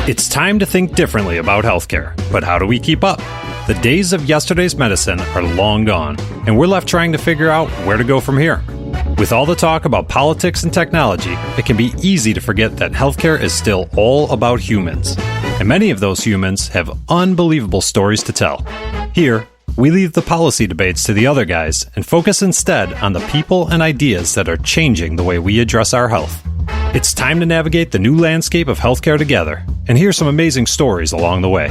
It's time to think differently about healthcare, but how do we keep up? The days of yesterday's medicine are long gone, and we're left trying to figure out where to go from here. With all the talk about politics and technology, it can be easy to forget that healthcare is still all about humans. And many of those humans have unbelievable stories to tell. Here, we leave the policy debates to the other guys and focus instead on the people and ideas that are changing the way we address our health. It's time to navigate the new landscape of healthcare together and hear some amazing stories along the way.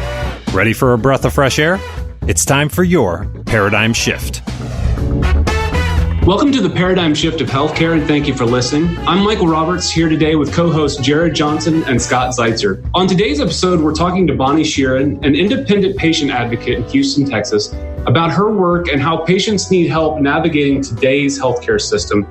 Ready for a breath of fresh air? It's time for your paradigm shift. Welcome to the Paradigm Shift of Healthcare, and thank you for listening. I'm Michael Roberts, here today with co-hosts Jared Johnson and Scott Zeitzer. On today's episode, we're talking to Bonnie Sheeren, an independent patient advocate in Houston, Texas, about her work and how patients need help navigating today's healthcare system.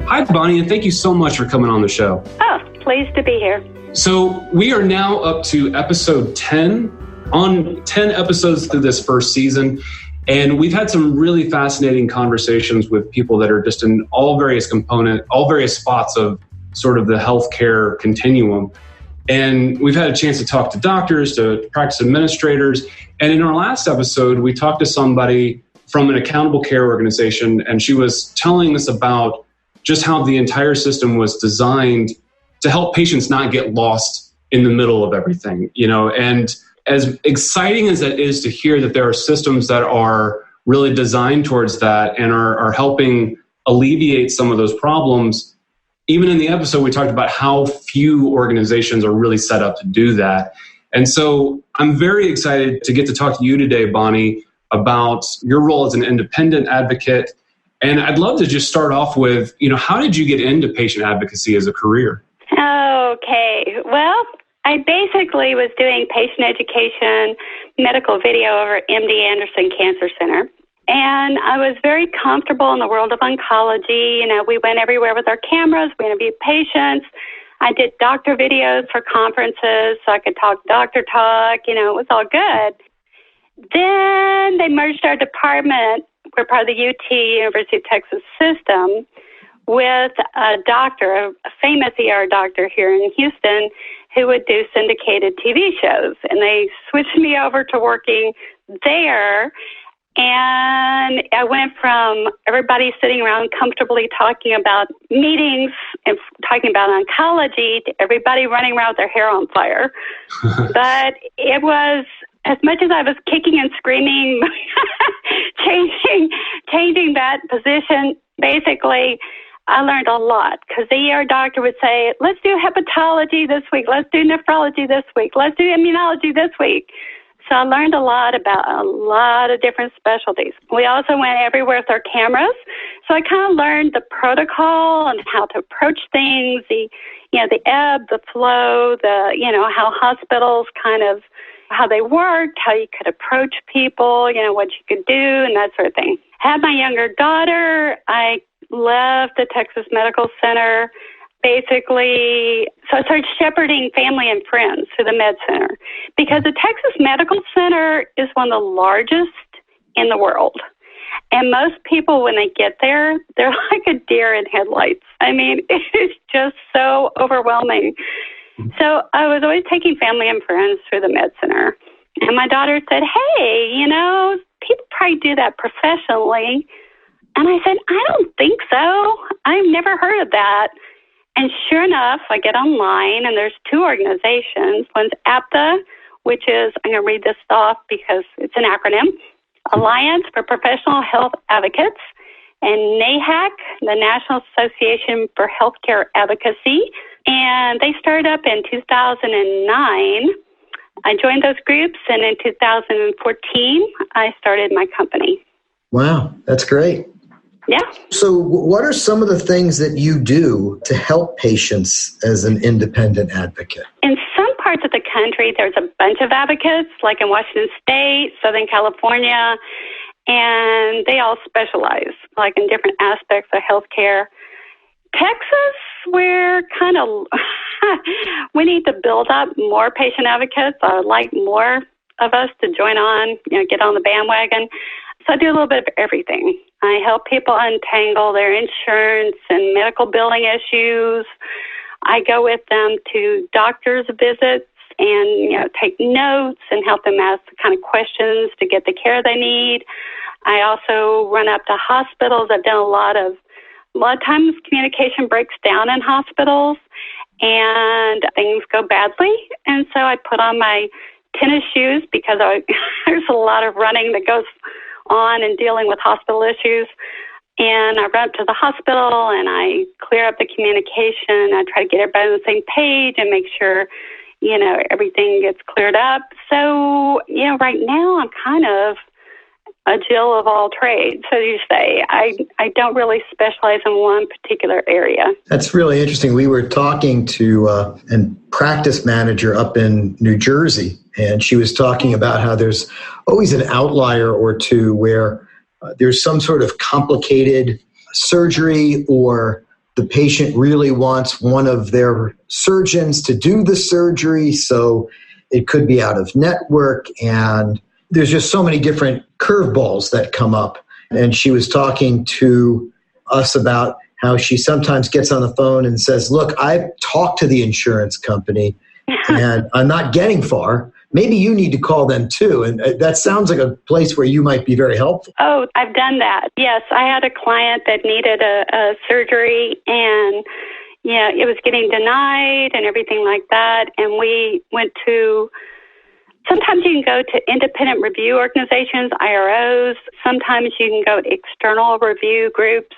Hi, Bonnie, and thank you so much for coming on the show. Oh, pleased to be here. So we are now up to episode 10, on 10 episodes through this first season. And we've had some really fascinating conversations with people that are just in all various spots of sort of the healthcare continuum. And we've had a chance to talk to doctors, to practice administrators. And in our last episode, we talked to somebody from an accountable care organization, and she was telling us about just how the entire system was designed to help patients not get lost in the middle of everything, you know. And as exciting as that is to hear that there are systems that are really designed towards that and are helping alleviate some of those problems, even in the episode, we talked about how few organizations are really set up to do that. And so I'm very excited to get to talk to you today, Bonnie, about your role as an independent advocate. And I'd love to just start off with, you know, how did you get into patient advocacy as a career? Okay. Well, I basically was doing patient education, medical video over at MD Anderson Cancer Center. And I was very comfortable in the world of oncology. You know, we went everywhere with our cameras. We interviewed patients. I did doctor videos for conferences so I could talk doctor talk. You know, it was all good. Then they merged our department. We're part of the UT, University of Texas system, with a doctor, a famous ER doctor here in Houston, who would do syndicated TV shows. And they switched me over to working there. And I went from everybody sitting around comfortably talking about meetings and talking about oncology to everybody running around with their hair on fire. But it was, as much as I was kicking and screaming, changing that position, basically, I learned a lot because the ER doctor would say, let's do hepatology this week, let's do nephrology this week, let's do immunology this week. So I learned a lot about a lot of different specialties. We also went everywhere with our cameras. So I kind of learned the protocol and how to approach things, the ebb, the flow, how hospitals kind of, how they worked, how you could approach people, what you could do and that sort of thing. Had my younger daughter, I left the Texas Medical Center, basically, so I started shepherding family and friends to the Med Center because the Texas Medical Center is one of the largest in the world. And most people, when they get there, they're like a deer in headlights. I mean, it's just so overwhelming. So I was always taking family and friends through the Med Center. And my daughter said, hey, people probably do that professionally. And I said, I don't think so. I've never heard of that. And sure enough, I get online, and there's two organizations. One's APTA, which is, I'm going to read this off because it's an acronym, Alliance for Professional Health Advocates, and NAHAC, the National Association for Healthcare Advocacy. And they started up in 2009. I joined those groups, and in 2014, I started my company. Wow, that's great. Yeah. So what are some of the things that you do to help patients as an independent advocate? In some parts of the country, there's a bunch of advocates, like in Washington State, Southern California, and they all specialize, like in different aspects of healthcare. Texas, we're kind of, we need to build up more patient advocates. I would like more of us to join on, get on the bandwagon. So I do a little bit of everything. I help people untangle their insurance and medical billing issues. I go with them to doctor's visits and, take notes and help them ask the kind of questions to get the care they need. I also run up to hospitals. I've done a lot of times communication breaks down in hospitals and things go badly. And so I put on my tennis shoes because there's a lot of running that goes on and dealing with hospital issues. And I run up to the hospital and I clear up the communication. I try to get everybody on the same page and make sure, everything gets cleared up. So, right now I'm kind of a Jill of all trades, so you say. I don't really specialize in one particular area. That's really interesting. We were talking to a practice manager up in New Jersey, and she was talking about how there's always an outlier or two where there's some sort of complicated surgery, or the patient really wants one of their surgeons to do the surgery, so it could be out of network, and there's just so many different curveballs that come up. And she was talking to us about how she sometimes gets on the phone and says, look, I've talked to the insurance company and I'm not getting far. Maybe you need to call them too. And that sounds like a place where you might be very helpful. Oh, I've done that. Yes, I had a client that needed a surgery, and it was getting denied and everything like that. And we went to, sometimes you can go to independent review organizations, IROs. Sometimes you can go to external review groups.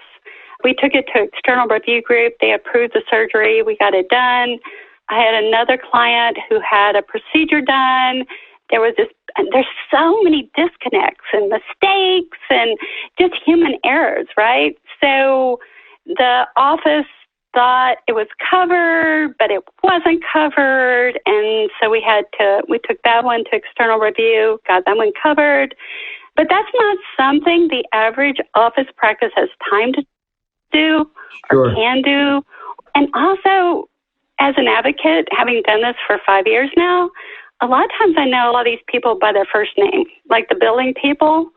We took it to external review group. They approved the surgery. We got it done. I had another client who had a procedure done. There's so many disconnects and mistakes and just human errors, right? So the office thought it was covered, but it wasn't covered. And so we took that one to external review, got that one covered. But that's not something the average office practice has time to do or can do. And also, as an advocate, having done this for 5 years now, a lot of times I know a lot of these people by their first name, like the billing people.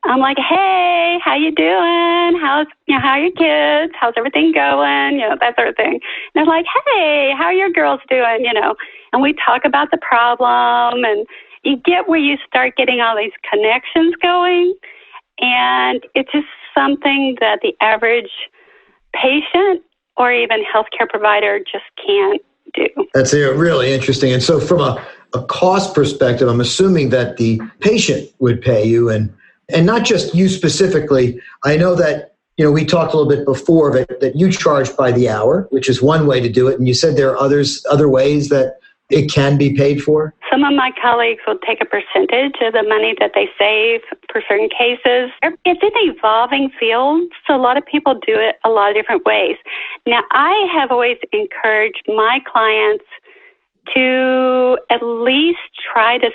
I'm like, hey, how you doing? How are your kids? How's everything going? That sort of thing. And they're like, hey, how are your girls doing? And we talk about the problem, and you get where you start getting all these connections going. And it's just something that the average patient or even healthcare provider just can't do. That's really interesting. And so from a cost perspective, I'm assuming that the patient would pay you and not just you specifically. I know that, we talked a little bit before that you charge by the hour, which is one way to do it. And you said there are other ways that it can be paid for? Some of my colleagues will take a percentage of the money that they save for certain cases. It's an evolving field, so a lot of people do it a lot of different ways. Now, I have always encouraged my clients to at least try to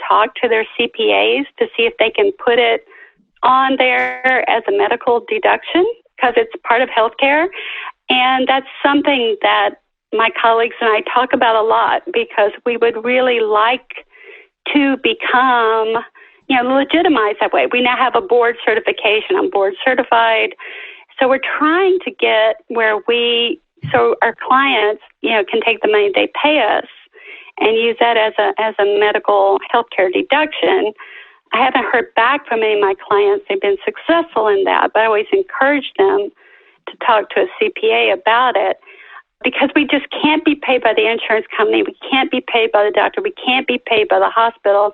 talk to their CPAs to see if they can put it on there as a medical deduction, because it's part of healthcare. And that's something that my colleagues and I talk about a lot, because we would really like to become, legitimized that way. We now have a board certification. I'm board certified. So we're trying to get where so our clients, can take the money they pay us and use that as a medical healthcare deduction. I haven't heard back from any of my clients. They've been successful in that, but I always encourage them to talk to a CPA about it, because we just can't be paid by the insurance company. We can't be paid by the doctor. We can't be paid by the hospital,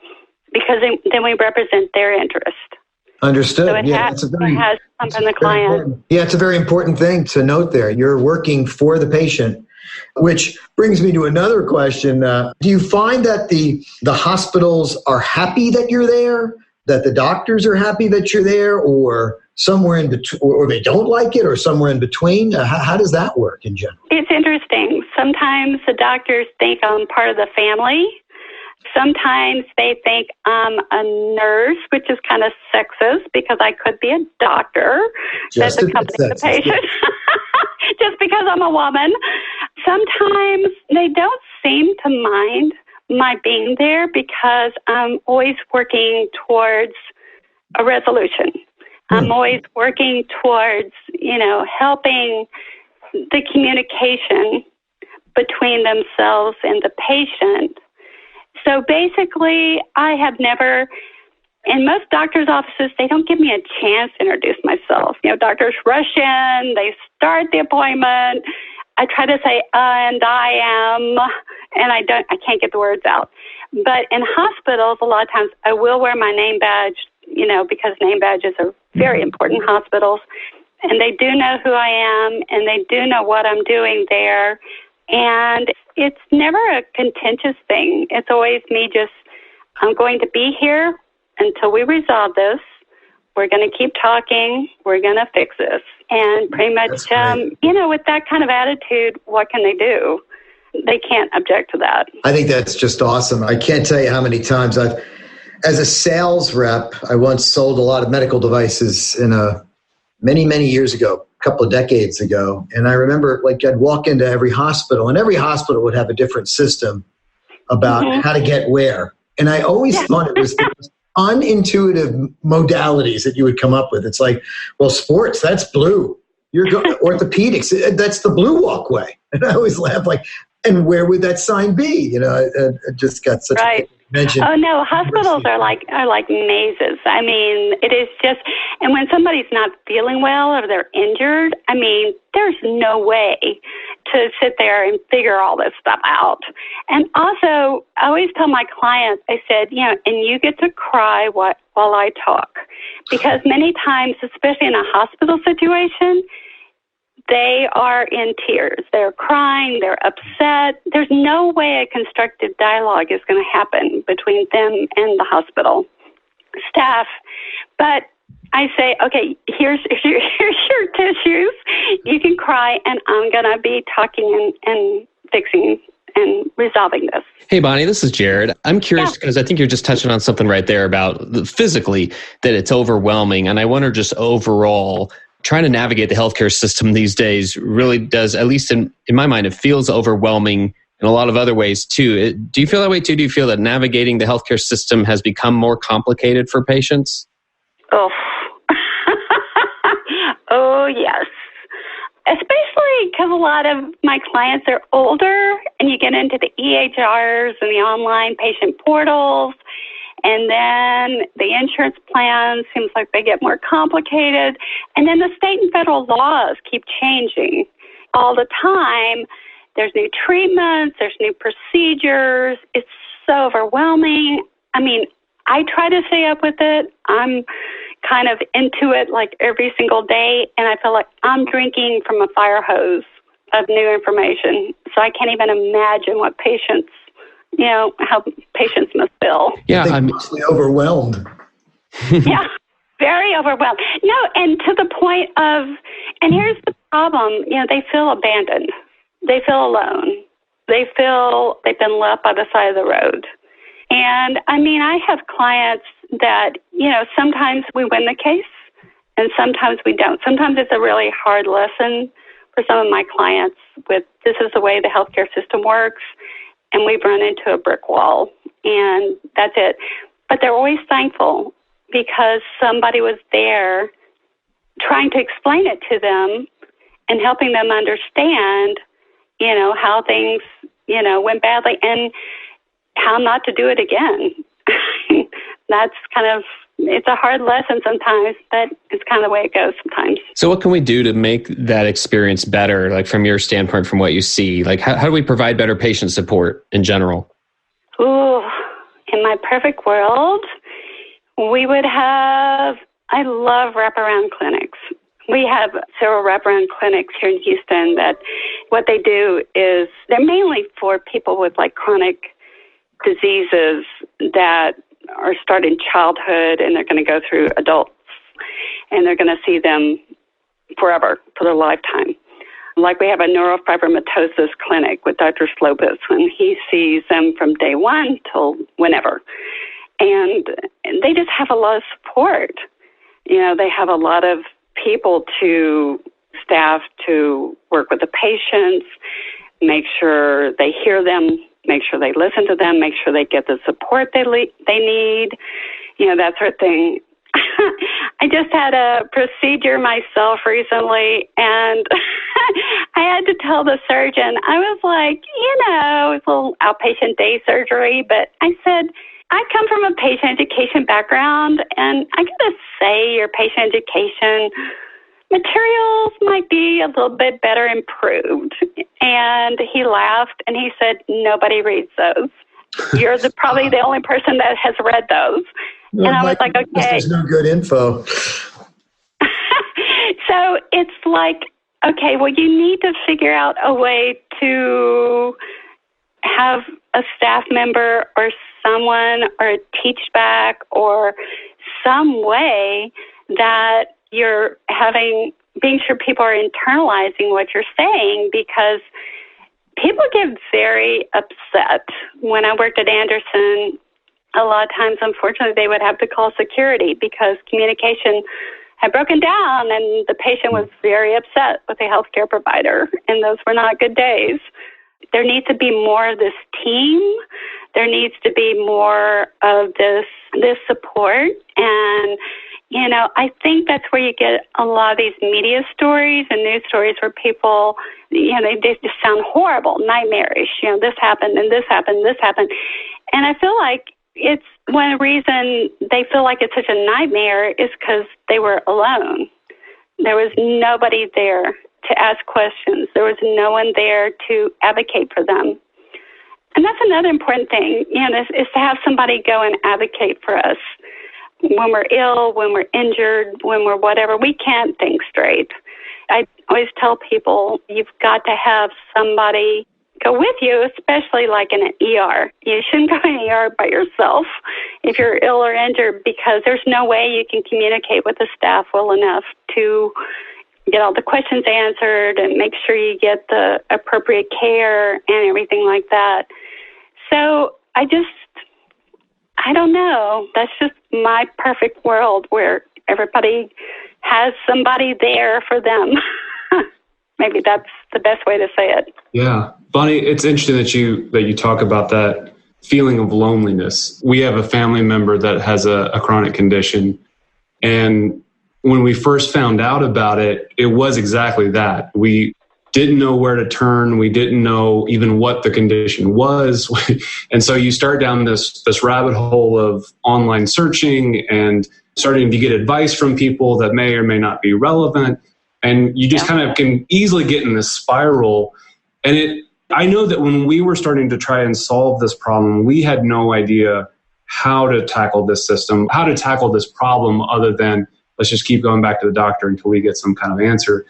because then we represent their interest. Understood. So it has something the client. Yeah, it's a very important thing to note there. You're working for the patient, which brings me to another question. Do you find that the hospitals are happy that you're there, that the doctors are happy that you're there, or somewhere in between, or they don't like it, or somewhere in between? How does that work in general? It's interesting. Sometimes the doctors think I'm part of the family. Sometimes they think I'm a nurse, which is kind of sexist, because I could be a doctor that's accompanying the patient, just because I'm a woman. Sometimes they don't seem to mind my being there, because I'm always working towards a resolution. I'm always working towards, helping the communication between themselves and the patient So basically, I have never, in most doctors' offices, they don't give me a chance to introduce myself. Doctors rush in, they start the appointment. I try to say, and I am, and I can't get the words out. But in hospitals, a lot of times I will wear my name badge, because name badges are very important in hospitals. And they do know who I am, and they do know what I'm doing there. And it's never a contentious thing. It's always me just, I'm going to be here until we resolve this. We're going to keep talking. We're going to fix this. And pretty much, with that kind of attitude, what can they do? They can't object to that. I think that's just awesome. I can't tell you how many times as a sales rep, I once sold a lot of medical devices many, many years ago, a couple of decades ago. And I remember I'd walk into every hospital, and every hospital would have a different system about how to get where. And I always thought it was the most unintuitive modalities that you would come up with. It's like, well, sports, that's blue. Orthopedics, that's the blue walkway. And I always laugh and where would that sign be? I just got such a mention. Oh no, hospitals are like mazes. I mean, it is just, and when somebody's not feeling well or they're injured, I mean, there's no way to sit there and figure all this stuff out. And also, I always tell my clients, I said, and you get to cry while I talk, because many times, especially in a hospital situation, they are in tears. They're crying. They're upset. There's no way a constructive dialogue is going to happen between them and the hospital staff. But I say, okay, here's your tissues. You can cry, and I'm going to be talking and fixing and resolving this. Hey, Bonnie, this is Jared. I'm curious because I think you're just touching on something right there about physically that it's overwhelming. And I wonder just overall, trying to navigate the healthcare system these days really does, at least in my mind, it feels overwhelming in a lot of other ways too. Do you feel that way too? Do you feel that navigating the healthcare system has become more complicated for patients? Oh, oh yes. Especially because a lot of my clients are older, and you get into the EHRs and the online patient portals. And then the insurance plans seems like they get more complicated. And then the state and federal laws keep changing all the time. There's new treatments, there's new procedures. It's so overwhelming. I mean, I try to stay up with it. I'm kind of into it every single day, and I feel like I'm drinking from a fire hose of new information. So I can't even imagine what patients, how patients must feel. Yeah, I'm mostly overwhelmed. Yeah, very overwhelmed. No, and to the point of, and here's the problem, they feel abandoned. They feel alone. They feel they've been left by the side of the road. And I mean, I have clients that, sometimes we win the case and sometimes we don't. Sometimes it's a really hard lesson for some of my clients with, this is the way the healthcare system works, and we've run into a brick wall, and that's it. But they're always thankful because somebody was there trying to explain it to them and helping them understand, how things, went badly and how not to do it again. That's kind of, it's a hard lesson sometimes, but it's kind of the way it goes sometimes. So what can we do to make that experience better, from your standpoint, from what you see? How do we provide better patient support in general? Ooh, in my perfect world, we would have, I love wraparound clinics. We have several wraparound clinics here in Houston that what they do is they're mainly for people with chronic diseases that are starting childhood and they're going to go through adults, and they're going to see them forever, for their lifetime. We have a neurofibromatosis clinic with Dr. Slopis, and he sees them from day one till whenever. And they just have a lot of support. They have a lot of people staff to work with the patients, make sure they hear them, make sure they listen to them, make sure they get the support they need, that sort of thing. I just had a procedure myself recently, and I had to tell the surgeon, I was like, it's a little outpatient day surgery, but I said, I come from a patient education background, and I got to say your patient education materials might be a little bit better improved. And he laughed, and he said, nobody reads those. You're probably the only person that has read those. Well, and I was like, okay. There's no good info. So it's like, okay, well, you need to figure out a way to have a staff member or someone or a teach back or some way that you're being sure people are internalizing what you're saying, because people get very upset. When I worked at Anderson, a lot of times, unfortunately, they would have to call security because communication had broken down and the patient was very upset with the healthcare provider, and those were not good days. There needs to be more of this team. There needs to be more of this support. And, I think that's where you get a lot of these media stories and news stories where people, they just sound horrible, nightmarish. This happened and this happened, this happened. And I feel like it's one reason they feel like it's such a nightmare is because they were alone. There was nobody there to ask questions. There was no one there to advocate for them. And that's another important thing, is to have somebody go and advocate for us. When we're ill, when we're injured, when we're whatever, we can't think straight. I always tell people, you've got to have somebody go with you, especially like in an ER. You shouldn't go in an ER by yourself if you're ill or injured, because there's no way you can communicate with the staff well enough to get all the questions answered and make sure you get the appropriate care and everything like that. So I don't know. That's just my perfect world where everybody has somebody there for them. Maybe that's the best way to say it. Yeah. Bonnie, it's interesting that you talk about that feeling of loneliness. We have a family member that has a chronic condition. And when we first found out about it, it was exactly that. We didn't know where to turn. We didn't know even what the condition was. And so you start down this rabbit hole of online searching and starting to get advice from people that may or may not be relevant. And you just kind of can easily get in this spiral. And I know that when we were starting to try and solve this problem, we had no idea how to tackle this system, how to tackle this problem other than let's just keep going back to the doctor until we get some kind of answer.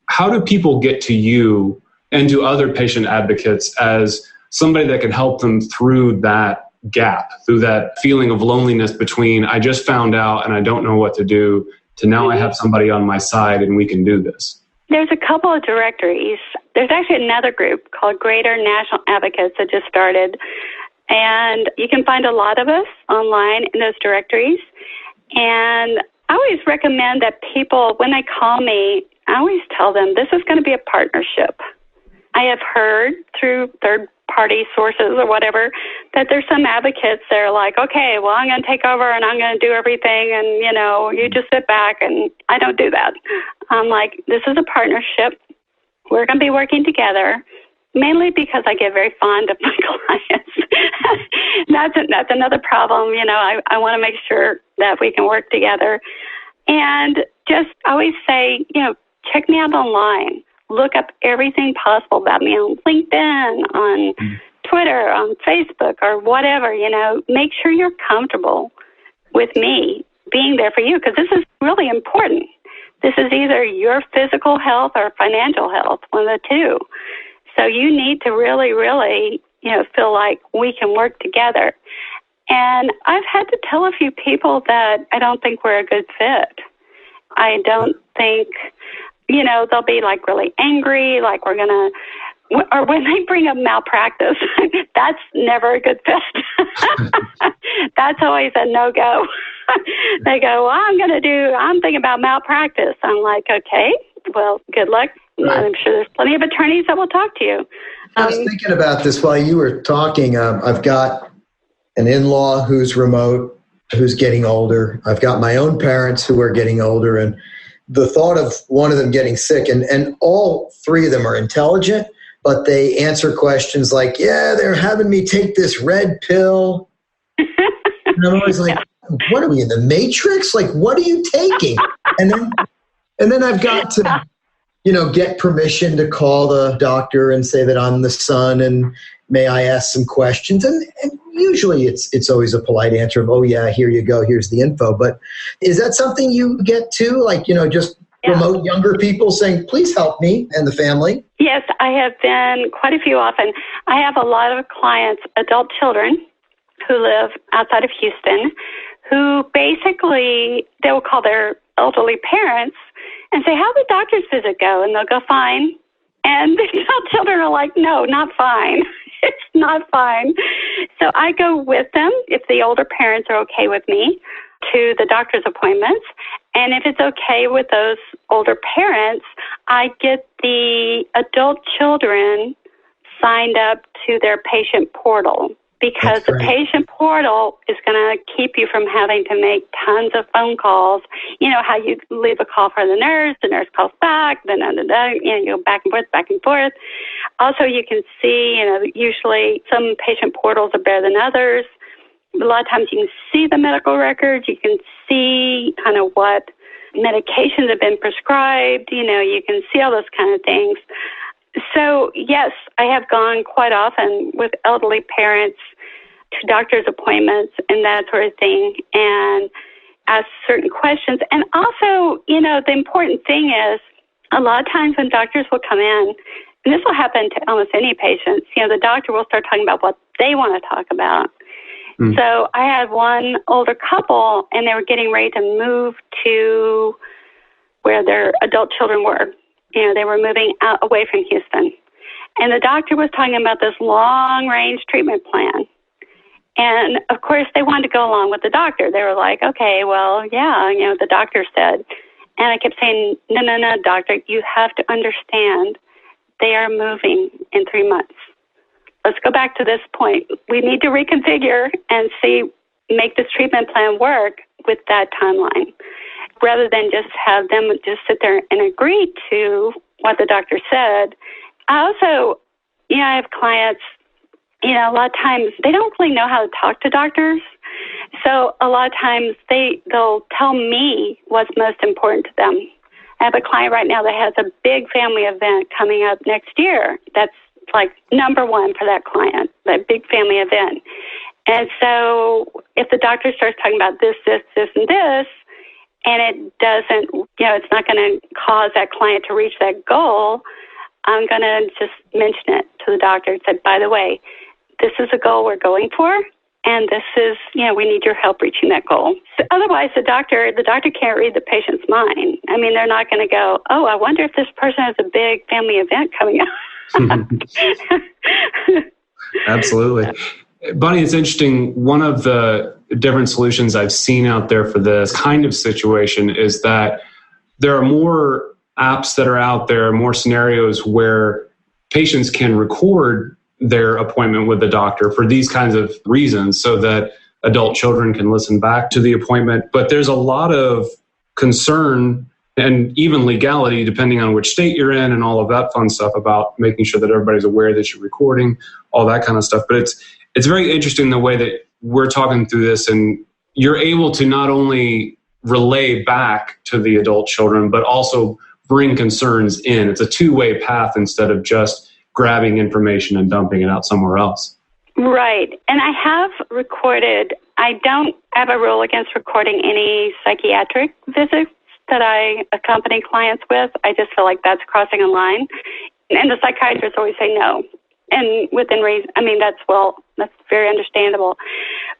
How do people get to you and to other patient advocates as somebody that can help them through that gap, through that feeling of loneliness between I just found out and I don't know what to do to now I have somebody on my side and we can do this? There's a couple of directories. There's actually another group called Greater National Advocates that just started. And you can find a lot of us online in those directories. And I always recommend that people, when they call me, I always tell them this is going to be a partnership. I have heard through third-party sources or whatever that there's some advocates that are like, okay, well, I'm going to take over and I'm going to do everything and, you just sit back, and I don't do that. I'm like, this is a partnership. We're going to be working together, mainly because I get very fond of my clients. That's another problem. I want to make sure that we can work together. And just always say, check me out online. Look up everything possible about me on LinkedIn, on Twitter, on Facebook, or whatever. Make sure you're comfortable with me being there for you, because this is really important. This is either your physical health or financial health, one of the two. So you need to really, really, feel like we can work together. And I've had to tell a few people that I don't think we're a good fit. I don't think, they'll be like really angry, like we're going to, or when they bring up malpractice, that's never a good fit. That's always a no-go. They go, well, I'm thinking about malpractice. I'm like, okay, well, good luck. Right. I'm sure there's plenty of attorneys that will talk to you. I was thinking about this while you were talking. I've got an in-law who's remote, who's getting older. I've got my own parents who are getting older, and the thought of one of them getting sick, and all three of them are intelligent, but they answer questions like, yeah, they're having me take this red pill. And I'm always like, what are we, in the Matrix? Like, what are you taking? And then I've got to, get permission to call the doctor and say that I'm the son and may I ask some questions? And usually it's always a polite answer of, oh yeah, here you go, here's the info. But is that something you get too? Like, just remote younger people saying, please help me and the family? Yes, I have been quite a few often. I have a lot of clients, adult children, who live outside of Houston, who basically, they will call their elderly parents and say, how'd the doctor's visit go? And they'll go, fine. And the adult children are like, no, not fine. It's not fine. So I go with them, if the older parents are okay with me, to the doctor's appointments. And if it's okay with those older parents, I get the adult children signed up to their patient portal, because the patient portal is going to keep you from having to make tons of phone calls. You know how you leave a call for the nurse calls back, then you go back and forth. Also, you can see, usually some patient portals are better than others. A lot of times you can see the medical records. You can see kind of what medications have been prescribed. You can see all those kind of things. So, yes, I have gone quite often with elderly parents to doctor's appointments and that sort of thing, and ask certain questions. And also, the important thing is, a lot of times when doctors will come in, and this will happen to almost any patients, the doctor will start talking about what they want to talk about. So I had one older couple, and they were getting ready to move to where their adult children were. They were moving out away from Houston. And the doctor was talking about this long-range treatment plan. And, of course, they wanted to go along with the doctor. They were like, okay, well, yeah, the doctor said. And I kept saying, no, doctor, you have to understand they are moving in 3 months. Let's go back to this point. We need to reconfigure and make this treatment plan work with that timeline, rather than just have them just sit there and agree to what the doctor said. I also, I have clients, a lot of times they don't really know how to talk to doctors. So a lot of times they'll tell me what's most important to them. I have a client right now that has a big family event coming up next year. That's like number one for that client, that big family event. And so if the doctor starts talking about this, and this, and it doesn't, it's not going to cause that client to reach that goal, I'm going to just mention it to the doctor and say, by the way, this is a goal we're going for, and this is, we need your help reaching that goal. So otherwise, the doctor can't read the patient's mind. I mean, they're not going to go, oh, I wonder if this person has a big family event coming up. Absolutely. Bonnie, it's interesting. One of the different solutions I've seen out there for this kind of situation is that there are more apps that are out there, more scenarios where patients can record their appointment with the doctor for these kinds of reasons, so that adult children can listen back to the appointment. But there's a lot of concern and even legality, depending on which state you're in and all of that fun stuff, about making sure that everybody's aware that you're recording, all that kind of stuff. But it's very interesting the way that we're talking through this, and you're able to not only relay back to the adult children, but also bring concerns in. It's a two-way path instead of just grabbing information and dumping it out somewhere else. Right. And I have recorded, I don't have a rule against recording any psychiatric visits that I accompany clients with. I just feel like that's crossing a line. And the psychiatrists always say no. And within reason, that's very understandable.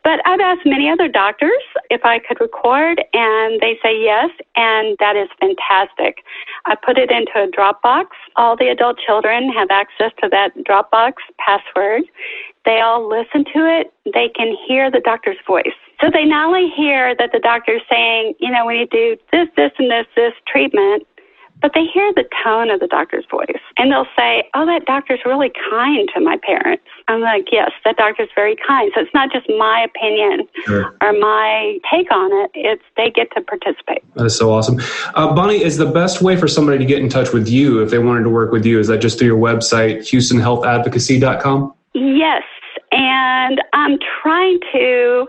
But I've asked many other doctors if I could record, and they say yes, and that is fantastic. I put it into a Dropbox. All the adult children have access to that Dropbox password. They all listen to it. They can hear the doctor's voice. So they not only hear that the doctor's saying, we need to do this, and this treatment, but they hear the tone of the doctor's voice. And they'll say, oh, that doctor's really kind to my parents. I'm like, yes, that doctor's very kind. So it's not just my opinion or my take on it. It's they get to participate. That is so awesome. Bonnie, is the best way for somebody to get in touch with you if they wanted to work with you, is that just through your website, HoustonHealthAdvocacy.com? Yes. And I'm trying to,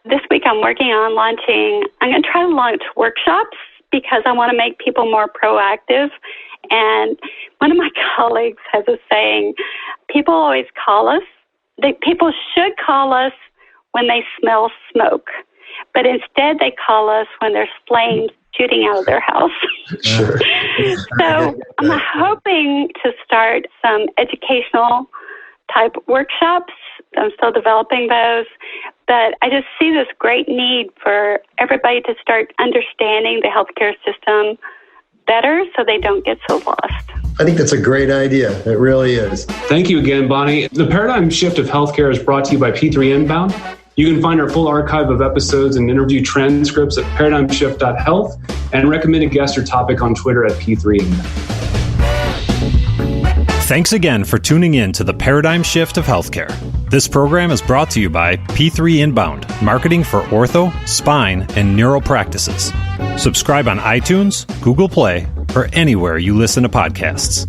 this week I'm working on I'm going to try to launch workshops because I want to make people more proactive. And one of my colleagues has a saying, people always call us. People should call us when they smell smoke, but instead they call us when there's flames shooting out of their house. Sure. So I'm hoping to start some educational type workshops. I'm still developing those, but I just see this great need for everybody to start understanding the healthcare system better so they don't get so lost. I think that's a great idea. It really is. Thank you again, Bonnie. The Paradigm Shift of Healthcare is brought to you by P3 Inbound. You can find our full archive of episodes and interview transcripts at paradigmshift.health and recommend a guest or topic on Twitter at P3 Inbound. Thanks again for tuning in to the Paradigm Shift of Healthcare. This program is brought to you by P3 Inbound, marketing for ortho, spine, and neural practices. Subscribe on iTunes, Google Play, or anywhere you listen to podcasts.